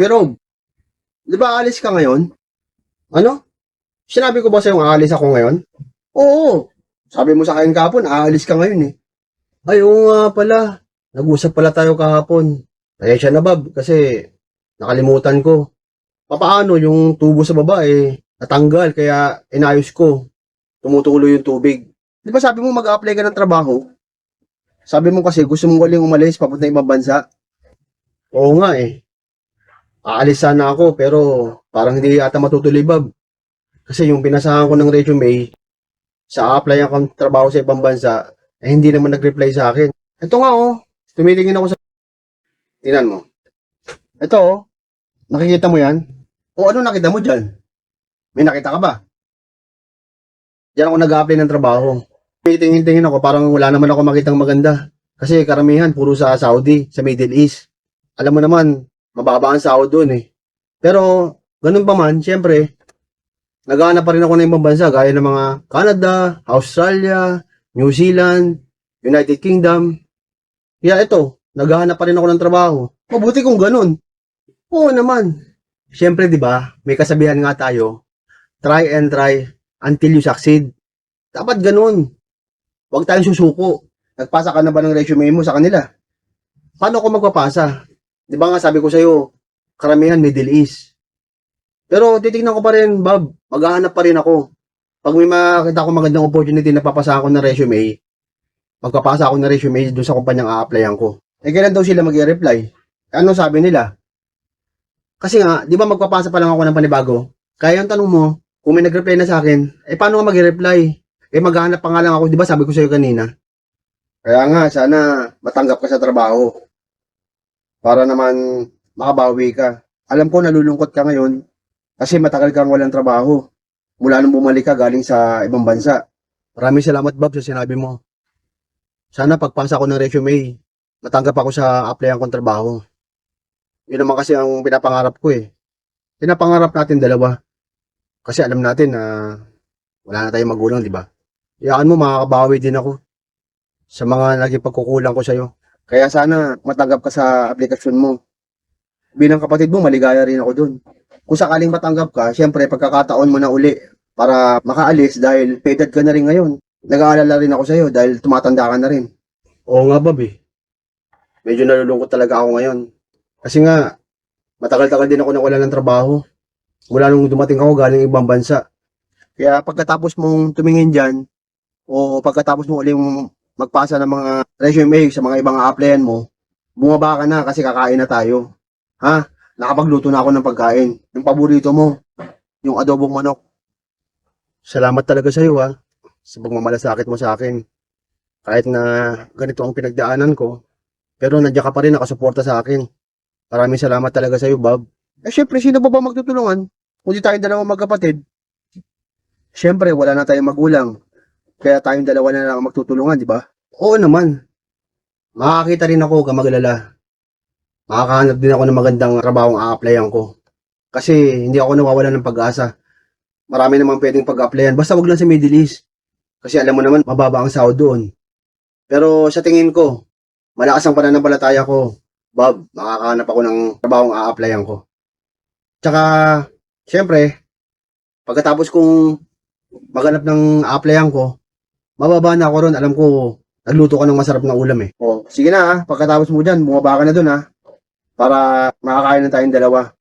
Pero, di ba aalis ka ngayon? Ano? Sinabi ko ba sa'yo aalis ako ngayon? Oo. Sabi mo sa akin kahapon, aalis ka ngayon eh. Ay, oo nga pala. Nag-usap pala tayo kahapon. Pasensya na, Bob, kasi nakalimutan ko. Papaano yung tubo sa baba natanggal, kaya inayos ko. Tumutulo yung tubig. Di ba sabi mo mag-apply ka ng trabaho? Sabi mo kasi gusto mong waling umalis papunta ibang bansa. Oo nga eh. Aalis sana ako pero parang hindi yata matutuloy, Bob. Kasi yung pinasahan ko ng resume sa apply akong trabaho sa ibang bansa, hindi naman nag-reply sa akin. Ito nga oh, tumitingin ako sa... Tingnan mo. Ito oh, nakikita mo yan? O ano nakita mo dyan? May nakita ka ba? Diyan ako nag-apply ng trabaho. Tingin-tingin ako, parang wala naman ako makitang maganda. Kasi karamihan, puro sa Saudi, sa Middle East. Alam mo naman, mababa ang sahod doon eh. Pero, ganun pa man, syempre, naghahanap pa rin ako ng ibang bansa, gaya ng mga Canada, Australia, New Zealand, United Kingdom. Kaya ito, naghahanap pa rin ako ng trabaho. Mabuti kung ganun. Oo naman. Syempre, di ba, may kasabihan nga tayo, try and try until you succeed. Dapat ganun. Huwag tayong susuko. Nagpasa ka na ba ng resume mo sa kanila? Paano ako magpapasa? Di ba nga sabi ko sa'yo, karamihan Middle East. Pero titignan ko pa rin, Bob. Maghahanap pa rin ako. Pag may makita ko magandang opportunity na papasa ako ng resume, magpapasa ako ng resume doon sa kumpanyang a-applyan ko. Kailan daw sila mag-reply? Ano sabi nila? Kasi nga, di ba magpapasa pa lang ako ng panibago? Kaya yung tanong mo, kung may nag-reply na sa akin, paano nga mag-reply? Maghahanap pa nga lang ako, di ba sabi ko sa'yo kanina? Kaya nga, sana matanggap ka sa trabaho. Para naman makabawi ka. Alam ko nalulungkot ka ngayon kasi matagal kang walang trabaho. Mula nung bumalik ka galing sa ibang bansa. Maraming salamat, Bob, sa sinabi mo. Sana pagpasa ko ng resume, matanggap ako sa applyan kong trabaho. Yun naman kasi ang pinapangarap ko eh. Pinapangarap natin dalawa. Kasi alam natin na wala na tayong magulang, di ba? Iyaan mo, makakabawi din ako sa mga naging pagkukulang ko sa'yo. Kaya sana matanggap ka sa aplikasyon mo. Bilang kapatid mo, maligaya rin ako dun. Kung sakaling matanggap ka, syempre pagkakataon mo na uli para makaalis dahil paid ka na rin ngayon. Nag-aalala rin ako sa'yo dahil tumatanda ka na rin. Oo nga, Bob eh. Medyo nalulungkot talaga ako ngayon. Kasi nga, matagal-tagal din ako nawala ng trabaho. Mula nung dumating ako galing ibang bansa. Kaya pagkatapos mong tumingin dyan, o pagkatapos mo uling magpasa ng mga resume sa mga ibang applyan mo, bumaba ka na kasi kakain na tayo. Ha? Nakapagluto na ako ng pagkain. Yung paborito mo, yung adobong manok. Salamat talaga sa iyo ha, sa pagmamalasakit mo sa akin. Kahit na ganito ang pinagdaanan ko, pero nandiyan ka pa rin nakasuporta sa akin. Maraming salamat talaga sa iyo, Bob. Syempre, sino ba magtutulungan? Kung di tayong dalawang magkapatid. Syempre, wala na tayong magulang. Kaya tayong dalawa na lang magtutulungan, di ba? Oo naman. Makakita rin ako, kamagalala. Makakahanap din ako ng magandang trabahong a-applyan ko. Kasi hindi ako nawawalan ng pag-asa. Marami namang pwedeng pag-applyan. Basta wag lang sa Middle East. Kasi alam mo naman, mababa ang sahod doon. Pero sa tingin ko, malakas ang pananampalataya ko. Bob, makakahanap ako ng trabahong a-applyan ko. Tsaka, syempre, pagkatapos kong maghanap ng a-applyan ko, mababa na ako ron. Alam ko, nagluto ka ng masarap na ulam eh. O, sige na ha. Pagkatapos mo dyan, bumaba ka na dun ha. Para makakain na tayong dalawa.